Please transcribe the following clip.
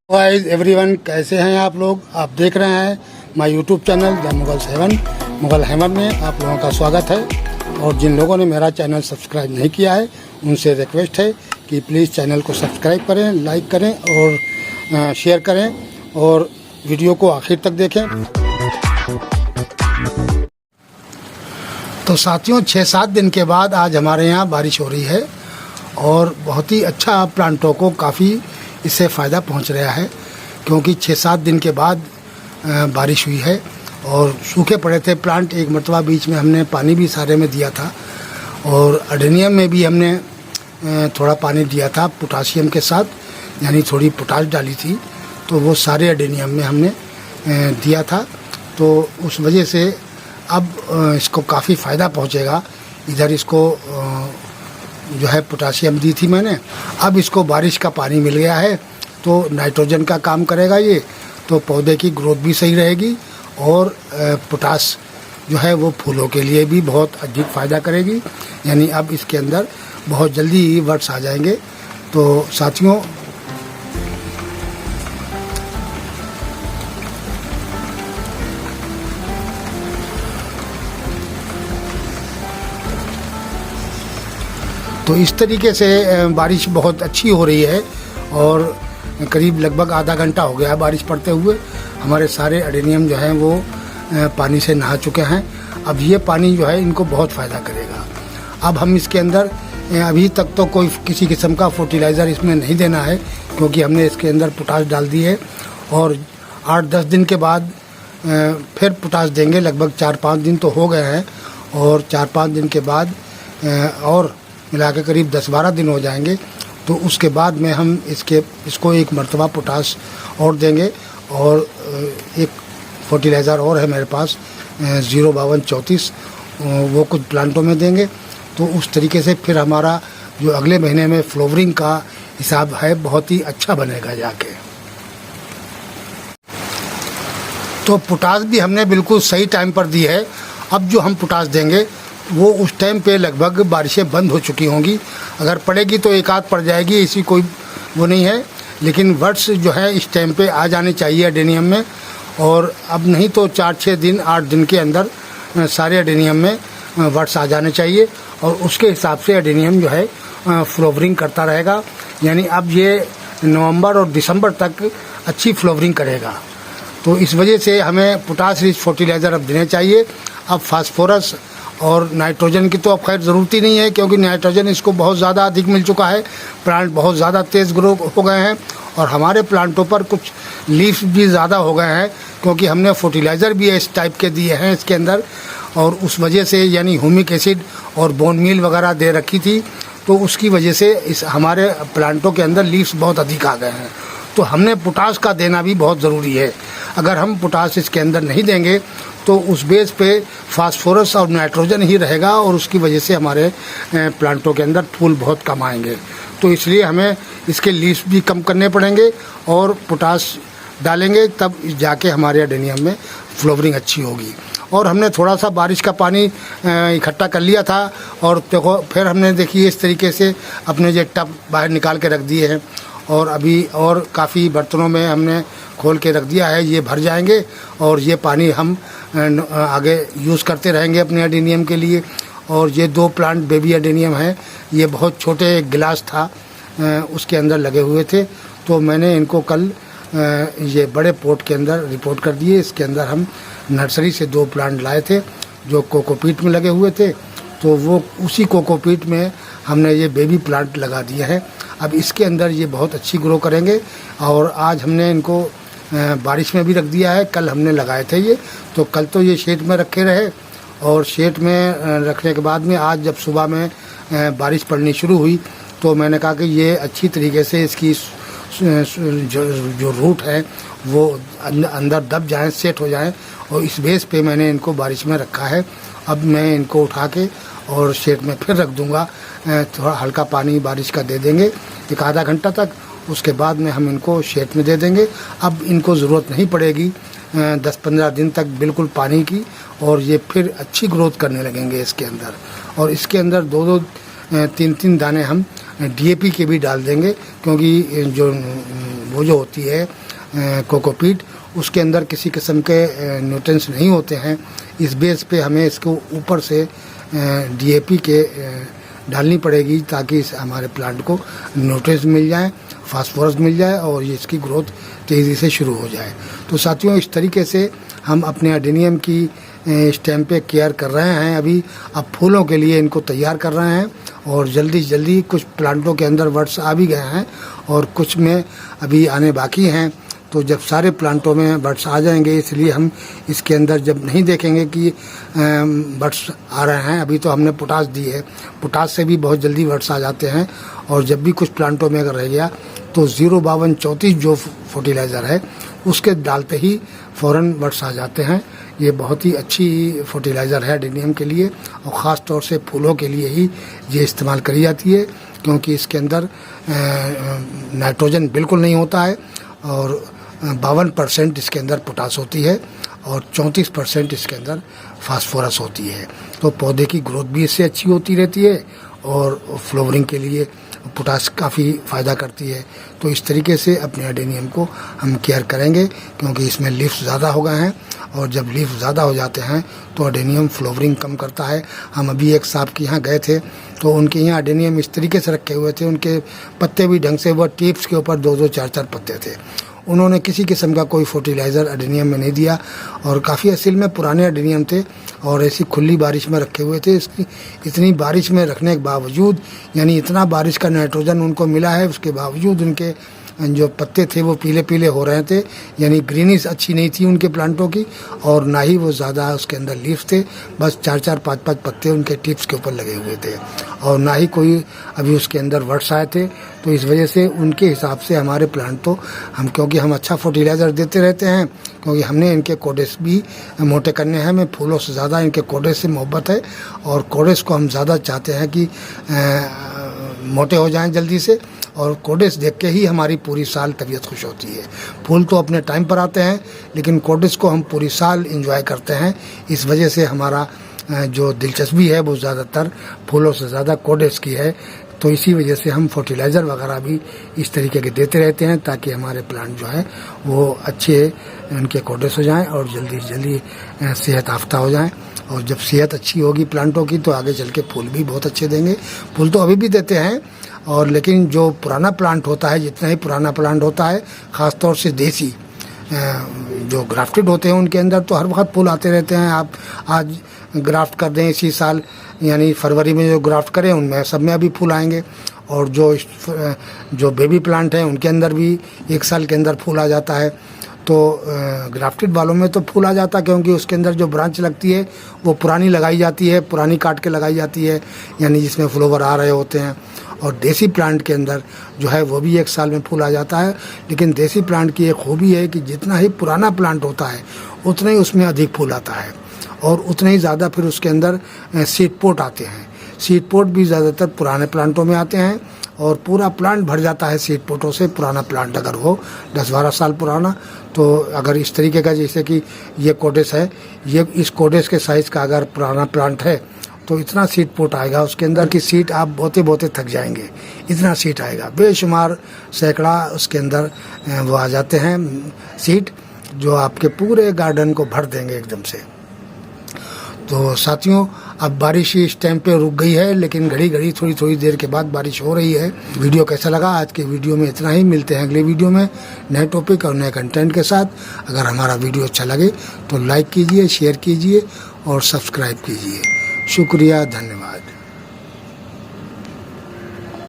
Guys everyone, कैसे हैं आप लोग। आप देख रहे हैं my YouTube channel the Mughal heaven में आप लोगों का स्वागत है। और जिन लोगों ने मेरा चैनल सब्सक्राइब नहीं किया है उनसे रिक्वेस्ट है कि प्लीज़ चैनल को सब्सक्राइब करें, लाइक करें और शेयर करें और वीडियो को आखिर तक देखें। तो साथियों, 6-7 दिन के बाद आज हमारे यहाँ बारिश हो रही है और बहुत ही अच्छा प्लांटों को काफ़ी इससे फ़ायदा पहुंच रहा है, क्योंकि 6-7 दिन के बाद बारिश हुई है और सूखे पड़े थे प्लांट। एक मरतबा बीच में हमने पानी भी सारे में दिया था और अडेनियम में भी हमने थोड़ा पानी दिया था पोटाशियम के साथ, यानी थोड़ी पोटाश डाली थी, तो वो सारे अडेनियम में हमने दिया था। तो उस वजह से अब इसको काफ़ी फ़ायदा पहुँचेगा। इधर इसको जो है पोटाशियम दी थी मैंने, अब इसको बारिश का पानी मिल गया है तो नाइट्रोजन का काम करेगा ये, तो पौधे की ग्रोथ भी सही रहेगी और पोटाश जो है वो फूलों के लिए भी बहुत अधिक फ़ायदा करेगी। यानी अब इसके अंदर बहुत जल्दी ही वर्ड्स आ जाएंगे। तो साथियों, तो इस तरीके से बारिश बहुत अच्छी हो रही है और करीब लगभग आधा घंटा हो गया बारिश पड़ते हुए। हमारे सारे अडेनियम जो हैं वो पानी से नहा चुके हैं। अब ये पानी जो है इनको बहुत फ़ायदा करेगा। अब हम इसके अंदर अभी तक तो कोई किसी किस्म का फर्टिलाइज़र इसमें नहीं देना है, क्योंकि हमने इसके अंदर पोटाश डाल दी है और 8-10 दिन के बाद फिर पोटाश देंगे। लगभग 4-5 दिन तो हो गए हैं और 4-5 दिन के बाद और मिला के करीब 10-12 दिन हो जाएंगे, तो उसके बाद में हम इसको एक मरतबा पोटाश और देंगे। और एक फर्टिलाइज़र और है मेरे पास 05234, वो कुछ प्लांटों में देंगे। तो उस तरीके से फिर हमारा जो अगले महीने में फ्लावरिंग का हिसाब है बहुत ही अच्छा बनेगा जाके। तो पोटाश भी हमने बिल्कुल सही टाइम पर दी है। अब जो हम पोटाश देंगे वो उस टाइम पे लगभग बारिशें बंद हो चुकी होंगी। अगर पड़ेगी तो एक आध पड़ जाएगी, इसी कोई वो नहीं है, लेकिन वर्ड्स जो है इस टाइम पे आ जाने चाहिए अडेनियम में। और अब नहीं तो 4-6 दिन 8 दिन के अंदर सारे अडेनियम में वर्ड्स आ जाने चाहिए और उसके हिसाब से अडेनियम जो है फ्लावरिंग करता रहेगा। यानी अब ये नवंबर और दिसंबर तक अच्छी फ्लावरिंग करेगा। तो इस वजह से हमें पोटाश रिच फर्टिलाइज़र अब देने चाहिए। अब फास्फोरस और नाइट्रोजन की तो अब खैर ज़रूरत ही नहीं है, क्योंकि नाइट्रोजन इसको बहुत ज़्यादा अधिक मिल चुका है। प्लांट बहुत ज़्यादा तेज़ ग्रो हो गए हैं और हमारे प्लांटों पर कुछ लीव्स भी ज़्यादा हो गए हैं, क्योंकि हमने फर्टिलाइज़र भी इस टाइप के दिए हैं इसके अंदर। और उस वजह से यानी ह्यूमिक एसिड और बोन मील वगैरह दे रखी थी, तो उसकी वजह से इस हमारे प्लांटों के अंदर लीव्स बहुत अधिक आ गए हैं। तो हमने पोटाश का देना भी बहुत ज़रूरी है। अगर हम पोटाश इसके अंदर नहीं देंगे तो उस बेस पे फास्फोरस और नाइट्रोजन ही रहेगा और उसकी वजह से हमारे प्लांटों के अंदर फूल बहुत कम आएंगे। तो इसलिए हमें इसके लीव्स भी कम करने पड़ेंगे और पोटाश डालेंगे, तब जाके हमारे अडेनियम में फ्लावरिंग अच्छी होगी। और हमने थोड़ा सा बारिश का पानी इकट्ठा कर लिया था और देखो फिर हमने देखिए इस तरीके से अपने ये टब बाहर निकाल के रख दिए हैं और अभी और काफ़ी बर्तनों में हमने खोल के रख दिया है। ये भर जाएंगे और ये पानी हम आगे यूज़ करते रहेंगे अपने अडेनियम के लिए। और ये 2 प्लांट बेबी अडेनियम हैं, ये बहुत छोटे एक गिलास था उसके अंदर लगे हुए थे, तो मैंने इनको कल ये बड़े पोट के अंदर रिपोर्ट कर दिए। इसके अंदर हम नर्सरी से 2 प्लांट लाए थे जो कोकोपीट में लगे हुए थे, तो वो उसी कोकोपीट में हमने ये बेबी प्लांट लगा दिए हैं। अब इसके अंदर ये बहुत अच्छी ग्रो करेंगे। और आज हमने इनको बारिश में भी रख दिया है, कल हमने लगाए थे ये, तो कल तो ये शेड में रखे रहे और शेड में रखने के बाद में आज जब सुबह में बारिश पड़नी शुरू हुई तो मैंने कहा कि ये अच्छी तरीके से इसकी जो रूट है वो अंदर दब जाएं, सेट हो जाएं, और इस बेस पे मैंने इनको बारिश में रखा है। अब मैं इनको उठा के और शेड में फिर रख दूंगा। थोड़ा हल्का पानी बारिश का दे देंगे एक आधा घंटा तक, उसके बाद में हम इनको शेड में दे देंगे। अब इनको ज़रूरत नहीं पड़ेगी 10-15 दिन तक बिल्कुल पानी की, और ये फिर अच्छी ग्रोथ करने लगेंगे इसके अंदर। और इसके अंदर 2-2 3-3 दाने हम DAP के भी डाल देंगे, क्योंकि जो होती है कोकोपीट, उसके अंदर किसी किस्म के न्यूट्रिएंट्स नहीं होते हैं। इस बेस पे हमें इसको ऊपर से DAP के डालनी पड़ेगी, ताकि हमारे प्लांट को न्यूट्रिएंट्स मिल जाए, फास्फोरस मिल जाए और ये इसकी ग्रोथ तेज़ी से शुरू हो जाए। तो साथियों, इस तरीके से हम अपने एडेनियम की स्टेम पे केयर कर रहे हैं। अभी अब फूलों के लिए इनको तैयार कर रहे हैं, और जल्दी जल्दी कुछ प्लांटों के अंदर वर्ड्स आ भी गए हैं और कुछ में अभी आने बाकी हैं। तो जब सारे प्लांटों में बड्स आ जाएंगे, इसलिए हम इसके अंदर जब नहीं देखेंगे कि बड्स आ रहे हैं, अभी तो हमने पोटास दी है, पोटास से भी बहुत जल्दी बड्स आ जाते हैं। और जब भी कुछ प्लांटों में अगर रह गया तो 05234 जो फर्टिलाइज़र है उसके डालते ही फ़ौरन बड्स आ जाते हैं। ये बहुत ही अच्छी फर्टिलाइज़र है एडेनियम के लिए, और ख़ास तौर से फूलों के लिए ही ये इस्तेमाल करी जाती है, क्योंकि इसके अंदर नाइट्रोजन बिल्कुल नहीं होता है, और 52% इसके अंदर पोटास होती है, और 34% इसके अंदर फास्फोरस होती है। तो पौधे की ग्रोथ भी इससे अच्छी होती रहती है, और फ्लावरिंग के लिए पोटास काफ़ी फ़ायदा करती है। तो इस तरीके से अपने एडेनियम को हम केयर करेंगे, क्योंकि इसमें लीव्स ज़्यादा हो गए हैं, और जब लीफ ज़्यादा हो जाते हैं तो एडेनियम फ्लावरिंग कम करता है। हम अभी एक साहब के यहाँ गए थे, तो उनके यहाँ एडेनियम इस तरीके से रखे हुए थे, उनके पत्ते भी ढंग से, वह टिप्स के ऊपर 2-2, 4-4 पत्ते थे। उन्होंने किसी किस्म का कोई फर्टिलाइज़र एडेनियम में नहीं दिया, और काफ़ी असल में पुराने एडेनियम थे, और ऐसी खुली बारिश में रखे हुए थे। इसकी इतनी बारिश में रखने के बावजूद, यानी इतना बारिश का नाइट्रोजन उनको मिला है, उसके बावजूद उनके जो पत्ते थे वो पीले पीले हो रहे थे, यानी ग्रीनिश अच्छी नहीं थी उनके प्लांटों की, और ना ही वो ज़्यादा उसके अंदर लीफ थे। बस 4-4, 5-5 पत्ते उनके टिप्स के ऊपर लगे हुए थे, और ना ही कोई अभी उसके अंदर वर्ड्स आए थे। तो इस वजह से उनके हिसाब से हमारे प्लांट तो क्योंकि हम अच्छा फर्टिलाइज़र देते रहते हैं, क्योंकि हमने इनके कोडेस भी मोटे करने हैं। हमें फूलों से ज़्यादा इनके कोडेस से मोहब्बत है, और कोडेस को हम ज़्यादा चाहते हैं कि मोटे हो जाएं जल्दी से, और कोडेस देख के ही हमारी पूरी साल तबीयत खुश होती है। फूल तो अपने टाइम पर आते हैं, लेकिन कोडेस को हम पूरी साल एंजॉय करते हैं। इस वजह से हमारा जो दिलचस्पी है वो ज़्यादातर फूलों से ज़्यादा कोडेस की है। तो इसी वजह से हम फर्टिलाइज़र वगैरह भी इस तरीके के देते रहते हैं, ताकि हमारे प्लांट जो है वो अच्छे उनके कोडेस हो जाएं और जल्दी से जल्दी सेहत याफ्ता हो जाएं। और जब सेहत अच्छी होगी प्लांटों की, तो आगे चल के फूल भी बहुत अच्छे देंगे। फूल तो अभी भी देते हैं, और लेकिन जो पुराना प्लांट होता है, जितना ही पुराना प्लांट होता है, ख़ास तौर से देसी जो ग्राफ्टेड होते हैं, उनके अंदर तो हर वक्त फूल आते रहते हैं। आप आज ग्राफ्ट कर दें इसी साल, यानी फरवरी में जो ग्राफ्ट करें, उनमें सब में अभी फूल आएंगे। और जो बेबी प्लांट हैं, उनके अंदर भी 1 साल के अंदर फूल आ जाता है। तो ग्राफ्टेड वालों में तो फूल आ जाता है, क्योंकि उसके अंदर जो ब्रांच लगती है वो पुरानी लगाई जाती है, पुरानी काट के लगाई जाती है, यानी जिसमें फ्लावर आ रहे होते हैं। और देसी प्लांट के अंदर जो है वो भी 1 साल में फूल आ जाता है। लेकिन देसी प्लांट की एक खूबी है कि जितना ही पुराना प्लांट होता है, उतना ही उसमें अधिक फूल आता है, और उतने ही ज़्यादा फिर उसके अंदर सीड पोट आते हैं। सीड पोट भी ज़्यादातर पुराने प्लांटों में आते हैं, और पूरा प्लांट भर जाता है सीड पोटों से। पुराना प्लांट अगर हो 10-12 साल पुराना, तो अगर इस तरीके का, जैसे कि ये कोडेस है, ये इस कोडेस के साइज़ का अगर पुराना प्लांट है, तो इतना सीड पोट आएगा उसके अंदर की सीड आप बोते बोते थक जाएंगे, इतना सीड आएगा। बेशुमार सैकड़ा उसके अंदर वो आ जाते हैं सीड, जो आपके पूरे गार्डन को भर देंगे एकदम से। तो साथियों, अब बारिश इस टाइम पे रुक गई है, लेकिन घड़ी घड़ी थोड़ी थोड़ी देर के बाद बारिश हो रही है। वीडियो कैसा लगा? आज के वीडियो में इतना ही। मिलते हैं अगले वीडियो में नए टॉपिक और नए कंटेंट के साथ। अगर हमारा वीडियो अच्छा लगे तो लाइक कीजिए, शेयर कीजिए और सब्सक्राइब कीजिए। शुक्रिया, धन्यवाद।